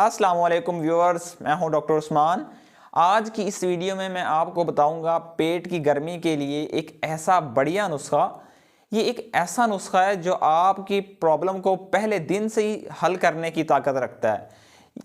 अस्सलाम वालेकुम व्यूअर्स, मैं हूं डॉक्टर उस्मान। आज की इस वीडियो में मैं आपको बताऊंगा पेट की गर्मी के लिए एक ऐसा बढ़िया नुस्खा। ये एक ऐसा नुस्खा है जो आपकी प्रॉब्लम को पहले दिन से ही हल करने की ताकत रखता है।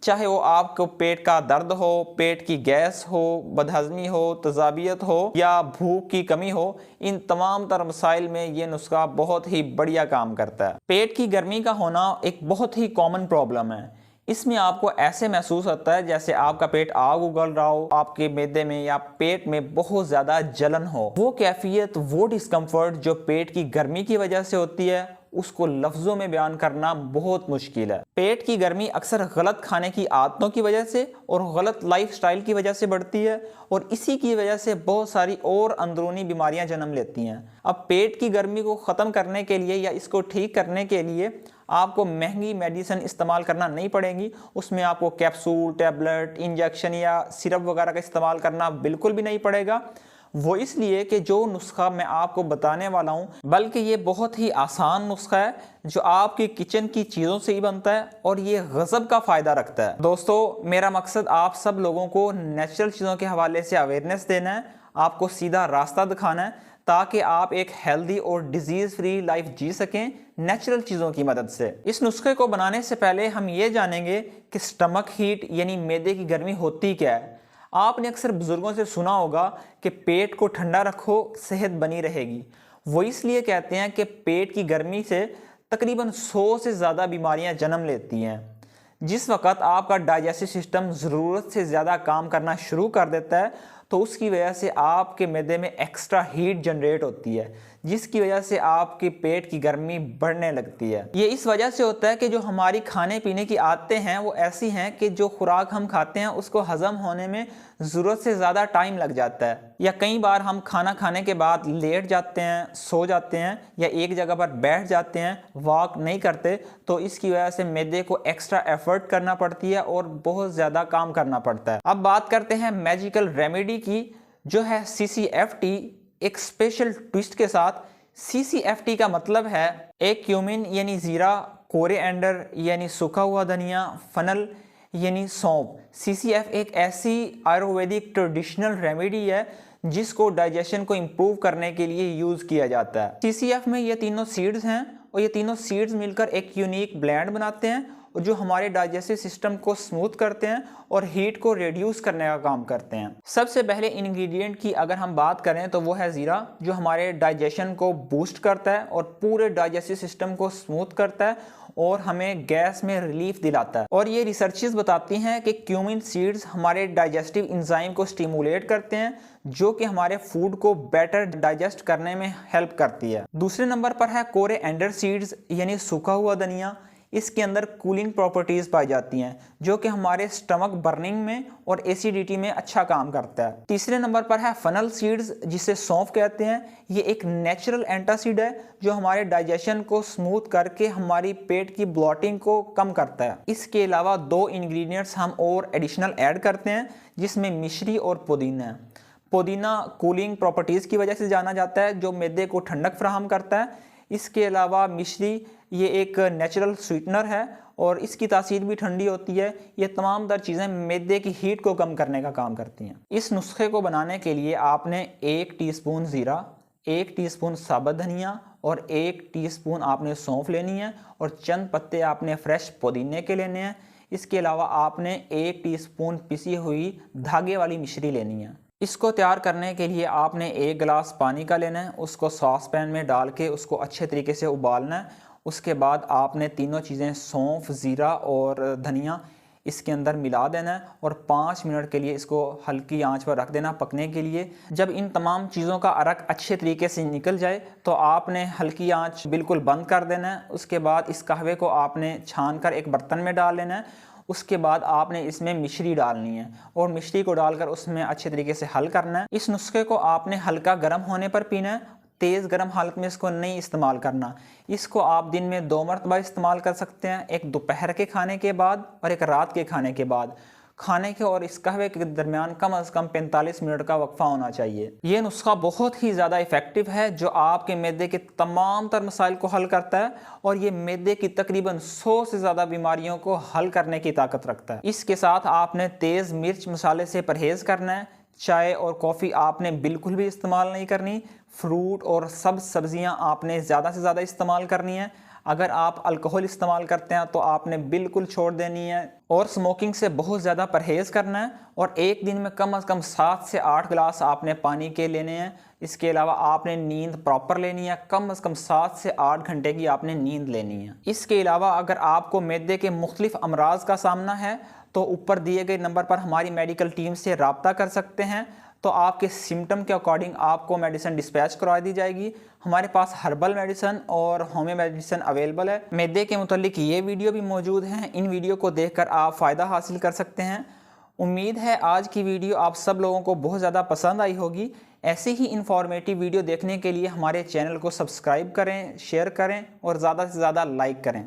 चाहे वो आपको पेट का दर्द हो, पेट की गैस हो, बदहज़मी हो, तजाबियत हो या भूख की कमी हो, इन तमाम तर मसाइल में ये नुस्खा बहुत ही बढ़िया काम करता है। पेट की गर्मी का होना एक बहुत ही कॉमन प्रॉब्लम है। इसमें आपको ऐसे महसूस होता है जैसे आपका पेट आग उगल रहा हो, आपके मैदे में या पेट में बहुत ज्यादा जलन हो। वो कैफियत, वो डिस्कम्फर्ट जो पेट की गर्मी की वजह से होती है, उसको लफ्जों में बयान करना बहुत मुश्किल है। पेट की गर्मी अक्सर गलत खाने की आदतों की वजह से और गलत लाइफस्टाइल की वजह से बढ़ती है और इसी की वजह से बहुत सारी और अंदरूनी बीमारियां जन्म लेती हैं। अब पेट की गर्मी को ख़त्म करने के लिए या इसको ठीक करने के लिए आपको महंगी मेडिसिन इस्तेमाल करना नहीं पड़ेगी। उसमें आपको कैप्सूल, टैबलेट, इंजेक्शन या सिरप वगैरह का इस्तेमाल करना बिल्कुल भी नहीं पड़ेगा। वो इसलिए कि जो नुस्खा मैं आपको बताने वाला हूँ, बल्कि ये बहुत ही आसान नुस्खा है जो आपकी किचन की चीज़ों से ही बनता है और ये गजब का फ़ायदा रखता है। दोस्तों, मेरा मकसद आप सब लोगों को नेचुरल चीज़ों के हवाले से अवेयरनेस देना है, आपको सीधा रास्ता दिखाना है ताकि आप एक हेल्दी और डिजीज़ फ्री लाइफ जी सकें नेचुरल चीज़ों की मदद से। इस नुस्खे को बनाने से पहले हम ये जानेंगे कि स्टमक हीट यानी मैदे की गर्मी होती क्या है। आपने अक्सर बुजुर्गों से सुना होगा कि पेट को ठंडा रखो, सेहत बनी रहेगी। वो इसलिए कहते हैं कि पेट की गर्मी से तकरीबन 100 से ज़्यादा बीमारियां जन्म लेती हैं। जिस वक्त आपका डाइजेस्टिव सिस्टम ज़रूरत से ज़्यादा काम करना शुरू कर देता है तो उसकी वजह से आपके मैदे में एक्स्ट्रा हीट जनरेट होती है, जिसकी वजह से आपके पेट की गर्मी बढ़ने लगती है। ये इस वजह से होता है कि जो हमारी खाने पीने की आदतें हैं वो ऐसी हैं कि जो खुराक हम खाते हैं उसको हजम होने में ज़रूरत से ज़्यादा टाइम लग जाता है, या कई बार हम खाना खाने के बाद लेट जाते हैं, सो जाते हैं या एक जगह पर बैठ जाते हैं, वॉक नहीं करते, तो इसकी वजह से मैदे को एक्स्ट्रा एफर्ट करना पड़ती है और बहुत ज़्यादा काम करना पड़ता है। अब बात करते हैं मैजिकल रेमेडी की, जो है CCFT, एक स्पेशल ट्विस्ट के साथ। CCFT का मतलब है एक क्यूमिन यानी जीरा, कोरिएंडर यानी सूखा हुआ धनिया, फनल यानी सौंफ। CCF एक ऐसी आयुर्वेदिक ट्रेडिशनल रेमेडी है जिसको डाइजेशन को इम्प्रूव करने के लिए यूज़ किया जाता है। CCF में ये तीनों सीड्स हैं और ये तीनों सीड्स मिलकर एक यूनिक ब्लेंड बनाते हैं और जो हमारे डाइजेस्टिव सिस्टम को स्मूथ करते हैं और हीट को रिड्यूस करने का काम करते हैं। सबसे पहले इंग्रेडिएंट की अगर हम बात करें तो वो है ज़ीरा, जो हमारे डाइजेशन को बूस्ट करता है और पूरे डाइजेस्टिव सिस्टम को स्मूथ करता है और हमें गैस में रिलीफ दिलाता है। और ये रिसर्चेस बताती हैं कि क्यूमिन सीड्स हमारे डाइजेस्टिव एंजाइम को स्टिमुलेट करते हैं, जो कि हमारे फूड को बेटर डाइजेस्ट करने में हेल्प करती है। दूसरे नंबर पर है कोरिएंडर सीड्स यानी सूखा हुआ धनिया। इसके अंदर कूलिंग प्रॉपर्टीज पाई जाती हैं जो कि हमारे स्टमक बर्निंग में और एसिडिटी में अच्छा काम करता है। तीसरे नंबर पर है फनल सीड्स, जिसे सौंफ कहते हैं। ये एक नेचुरल एंटासिड है जो हमारे डाइजेशन को स्मूथ करके हमारी पेट की ब्लॉटिंग को कम करता है। इसके अलावा 2 इंग्रेडिएंट्स हम और एडिशनल ऐड करते हैं, जिसमें मिश्री और पुदीना है। पुदीना कूलिंग प्रॉपर्टीज की वजह से जाना जाता है, जो मैदे को ठंडक फराहम करता है। इसके अलावा मिश्री ये एक नेचुरल स्वीटनर है और इसकी तासीर भी ठंडी होती है। ये तमाम तर चीज़ें मैदे की हीट को कम करने का काम करती हैं। इस नुस्खे को बनाने के लिए आपने 1 टीस्पून ज़ीरा, 1 टीस्पून साबुत धनिया और 1 टीस्पून आपने सौंफ लेनी है और चंद पत्ते आपने फ्रेश पुदीने के लेने हैं। इसके अलावा आपने 1 टीस्पून पिसी हुई धागे वाली मिश्री लेनी है। इसको तैयार करने के लिए आपने 1 गिलास पानी का लेना है, उसको सॉस पैन में डाल के उसको अच्छे तरीके से उबालना है। उसके बाद आपने तीनों चीज़ें सौंफ, ज़ीरा और धनिया इसके अंदर मिला देना है और 5 मिनट के लिए इसको हल्की आंच पर रख देना पकने के लिए। जब इन तमाम चीज़ों का अरक अच्छे तरीके से निकल जाए तो आपने हल्की आंच बिल्कुल बंद कर देना है। उसके बाद इस कहवे को आपने छान कर एक बर्तन में डाल लेना है। उसके बाद आपने इसमें मिश्री डालनी है और मिश्री को डालकर उसमें अच्छे तरीके से हल करना है। इस नुस्खे को आपने हल्का गर्म होने पर पीना है, तेज़ गर्म हालत में इसको नहीं इस्तेमाल करना। इसको आप दिन में 2 मरतबा इस्तेमाल कर सकते हैं, एक दोपहर के खाने के बाद और एक रात के खाने के बाद। खाने के और इस कहवे के दरमियान कम से कम 45 मिनट का वक्फा होना चाहिए। ये नुस्खा बहुत ही ज़्यादा इफेक्टिव है जो आपके मैदे के तमाम तर मसाइल को हल करता है और ये मैदे की तकरीबन 100 से ज़्यादा बीमारियों को हल करने की ताकत रखता है। इसके साथ आपने तेज़ मिर्च मसाले से परहेज़ करना है। चाय और कॉफ़ी आपने बिल्कुल भी इस्तेमाल नहीं करनी। फ्रूट और सब सब्जियां आपने ज़्यादा से ज़्यादा इस्तेमाल करनी है। अगर आप अल्कोहल इस्तेमाल करते हैं तो आपने बिल्कुल छोड़ देनी है और स्मोकिंग से बहुत ज़्यादा परहेज़ करना है और एक दिन में कम से कम 7 से 8 गिलास आपने पानी के लेने हैं। इसके अलावा आपने नींद प्रॉपर लेनी है, कम से कम 7 से 8 घंटे की आपने नींद लेनी है। इसके अलावा अगर आपको मैदे के मुख्तलिफ अमराज का सामना है तो ऊपर दिए गए नंबर पर हमारी मेडिकल टीम से रब्ता कर सकते हैं। तो आपके सिम्टम के अकॉर्डिंग आपको मेडिसिन डिस्पैच करवा दी जाएगी। हमारे पास हर्बल मेडिसिन और होम्यो मेडिसिन अवेलेबल है। मैदे के मुतालिक ये वीडियो भी मौजूद हैं। इन वीडियो को देखकर आप फ़ायदा हासिल कर सकते हैं। उम्मीद है आज की वीडियो आप सब लोगों को बहुत ज़्यादा पसंद आई होगी। ऐसे ही इंफॉर्मेटिव वीडियो देखने के लिए हमारे चैनल को सब्सक्राइब करें, शेयर करें और ज़्यादा से ज़्यादा लाइक करें।